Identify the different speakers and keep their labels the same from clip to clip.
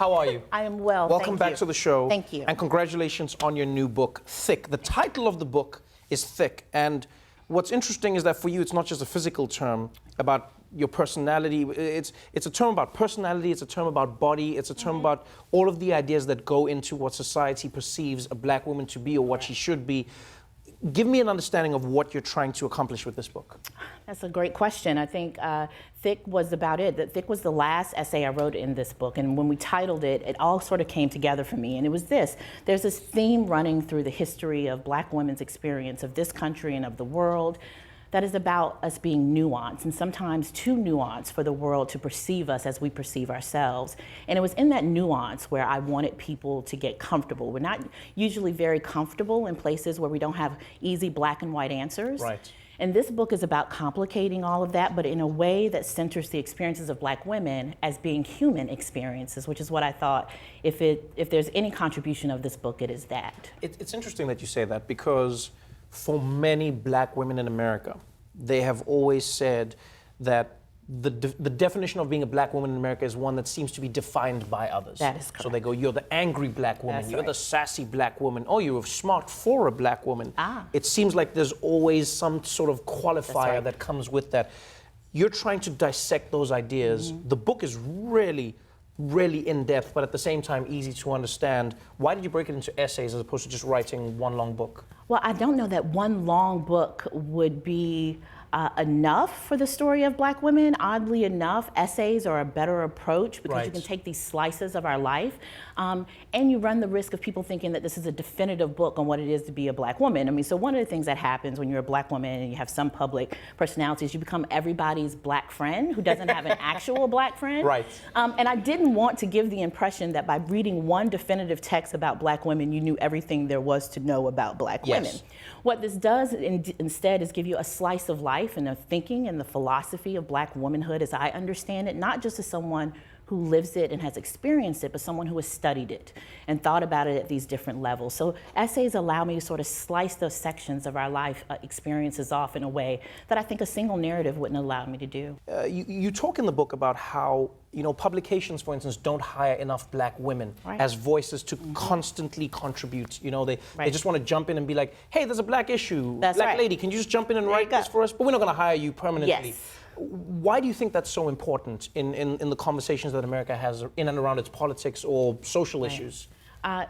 Speaker 1: How are you?
Speaker 2: I am well,
Speaker 1: Welcome back to the show.
Speaker 2: Thank you.
Speaker 1: And congratulations on your new book, Thick. The title of the book is Thick. And what's interesting is that for you, it's not just a physical term about your personality. It's a term about personality, it's a term about body, it's a term about all of the ideas that go into what society perceives a black woman to be or what she should be. Give me an understanding of what you're trying to accomplish with this book.
Speaker 2: That's a great question. I think Thick was about it. That Thick was the last essay I wrote in this book, and when we titled it, it all sort of came together for me, and it was this. There's this theme running through the history of black women's experience of this country and of the world that is about us being nuanced, and sometimes too nuanced for the world to perceive us as we perceive ourselves. And it was in that nuance where I wanted people to get comfortable. We're not usually very comfortable in places where we don't have easy black and white answers.
Speaker 1: Right.
Speaker 2: And this book is about complicating all of that, but in a way that centers the experiences of black women as being human experiences, which is what I thought, if there's any contribution of this book, it is that.
Speaker 1: It's interesting that you say that, because for many black women in America, they have always said that the definition of being a black woman in America is one that seems to be defined by others.
Speaker 2: That is correct.
Speaker 1: So they go, you're the angry black woman,
Speaker 2: That's
Speaker 1: you're
Speaker 2: right.
Speaker 1: the sassy black woman, oh, you're smart for a black woman.
Speaker 2: Ah.
Speaker 1: It seems like there's always some sort of qualifier
Speaker 2: right.
Speaker 1: that comes with that. You're trying to dissect those ideas. The book is really in-depth, but at the same time easy to understand. Why did you break it into essays as opposed to just writing one long book?
Speaker 2: Well, I don't know that one long book would be enough for the story of black women. Oddly enough, essays are a better approach because you can take these slices of our life, and you run the risk of people thinking that this is a definitive book on what it is to be a black woman. I mean, so one of the things that happens when you're a black woman and you have some public personalities, you become everybody's black friend who doesn't have an actual black friend.
Speaker 1: Right.
Speaker 2: And I didn't want to give the impression that by reading one definitive text about black women, you knew everything there was to know about black women. What this does instead is give you a slice of life and the thinking and the philosophy of black womanhood as I understand it, not just as someone who lives it and has experienced it, but someone who has studied it and thought about it at these different levels. So essays allow me to sort of slice those sections of our life experiences off in a way that I think a single narrative wouldn't allow me to do.
Speaker 1: You talk in the book about how, you know, publications, for instance, don't hire enough black women as voices to constantly contribute. You know, they just want to jump in and be like, hey, there's a black issue, black lady, can you just jump in and write this for us? But we're not going to hire you permanently.
Speaker 2: Yes.
Speaker 1: Why do you think that's so important in the conversations that America has in and around its politics or social issues?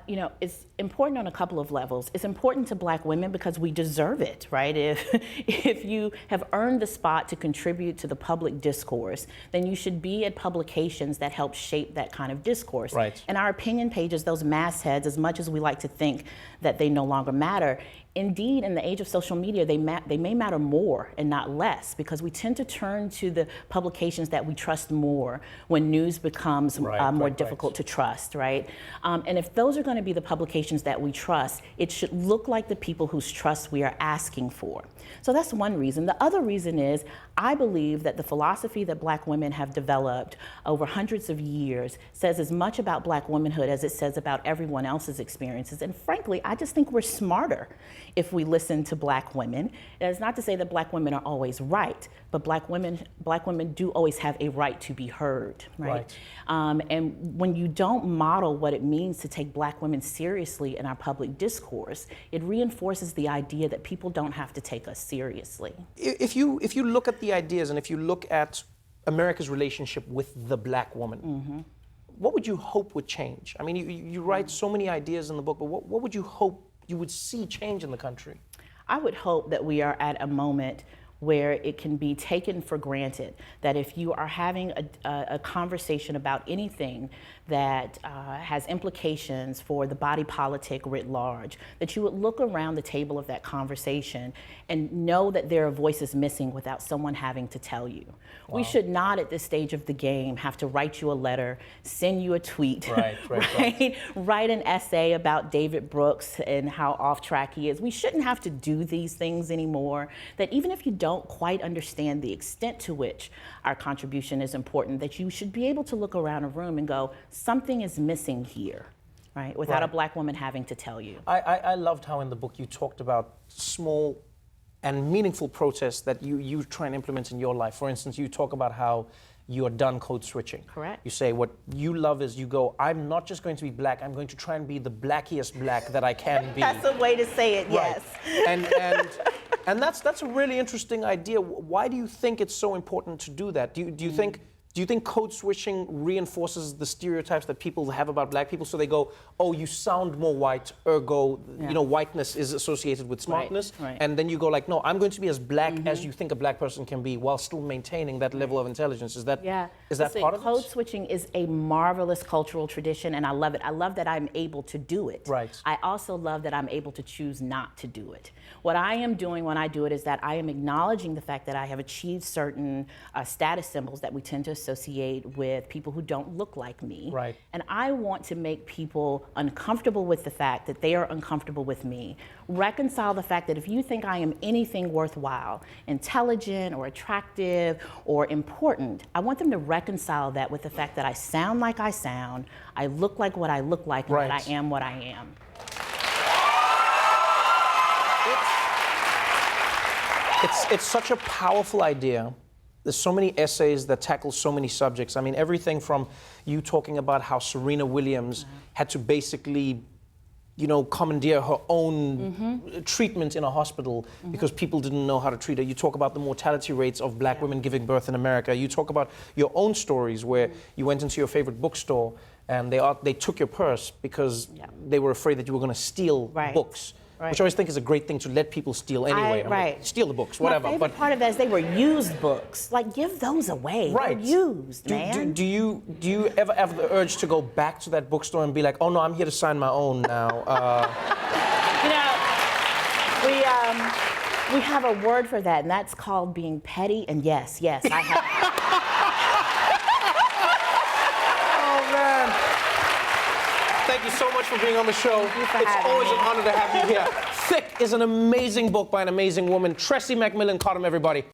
Speaker 2: You know, it's important on a couple of levels. It's important to black women because we deserve it, right? If you have earned the spot to contribute to the public discourse, then you should be at publications that help shape that kind of discourse.
Speaker 1: Right.
Speaker 2: And our opinion pages, those mastheads, as much as we like to think that they no longer matter, indeed, in the age of social media, they may matter more and not less, because we tend to turn to the publications that we trust more when news becomes more difficult to trust, right? And if those are going to be the publications that we trust, it should look like the people whose trust we are asking for. So that's one reason. The other reason is I believe that the philosophy that black women have developed over hundreds of years says as much about black womanhood as it says about everyone else's experiences. And frankly, I just think we're smarter if we listen to black women. It's not to say that black women are always right, but black women do always have a right to be heard, right? And when you don't model what it means to take black women seriously in our public discourse, it reinforces the idea that people don't have to take us seriously.
Speaker 1: If you look at the ideas and if you look at America's relationship with the black woman, what would you hope would change? I mean, you write so many ideas in the book, but what would you hope you would see change in the country?
Speaker 2: I would hope that we are at a moment where it can be taken for granted that if you are having a conversation about anything that has implications for the body politic writ large, that you would look around the table of that conversation and know that there are voices missing without someone having to tell you. Wow. We should not at this stage of the game have to write you a letter, send you a tweet, write an essay about David Brooks and how off track he is. We shouldn't have to do these things anymore, that even if you don't quite understand the extent to which our contribution is important, that you should be able to look around a room and go, something is missing here, right? Without a black woman having to tell you.
Speaker 1: I loved how in the book you talked about small and meaningful protests that you try and implement in your life. For instance, you talk about how you're done code switching.
Speaker 2: Correct.
Speaker 1: You say what you love is you go, I'm not just going to be black, I'm going to try and be the blackiest black that I can be.
Speaker 2: That's a way to say it, yes.
Speaker 1: And that's a really interesting idea. Why do you think it's so important to do that? Do you think code switching reinforces the stereotypes that people have about black people? So they go, oh, you sound more white, ergo, whiteness is associated with smartness.
Speaker 2: Right.
Speaker 1: And then you go like, no, I'm going to be as black as you think a black person can be while still maintaining that level of intelligence. Is that part of it?
Speaker 2: Code switching is a marvelous cultural tradition, and I love it. I love that I'm able to do it.
Speaker 1: Right.
Speaker 2: I also love that I'm able to choose not to do it. What I am doing when I do it is that I am acknowledging the fact that I have achieved certain status symbols that we tend to associate with people who don't look like me.
Speaker 1: Right.
Speaker 2: And I want to make people uncomfortable with the fact that they are uncomfortable with me. Reconcile the fact that if you think I am anything worthwhile, intelligent or attractive or important, I want them to reconcile that with the fact that I sound like I sound, I look like what I look like, and that I am what I am.
Speaker 1: It's such a powerful idea. There's so many essays that tackle so many subjects. I mean, everything from you talking about how Serena Williams had to basically, commandeer her own treatment in a hospital because people didn't know how to treat her. You talk about the mortality rates of black women giving birth in America. You talk about your own stories where you went into your favorite bookstore and they took your purse because they were afraid that you were going to steal books. Right. Which I always think is a great thing to let people steal anyway. Steal the books, whatever.
Speaker 2: My favorite part of that is they were used books. Like, give those away.
Speaker 1: Right.
Speaker 2: They're used, man.
Speaker 1: Do you ever have the urge to go back to that bookstore and be like, oh no, I'm here to sign my own now?
Speaker 2: We have a word for that, and that's called being petty. And yes, I have.
Speaker 1: Oh man. Thank you so much for being on the show. It's always an honor to have you here. Thick is an amazing book by an amazing woman, Tressie McMillan Cottom, everybody.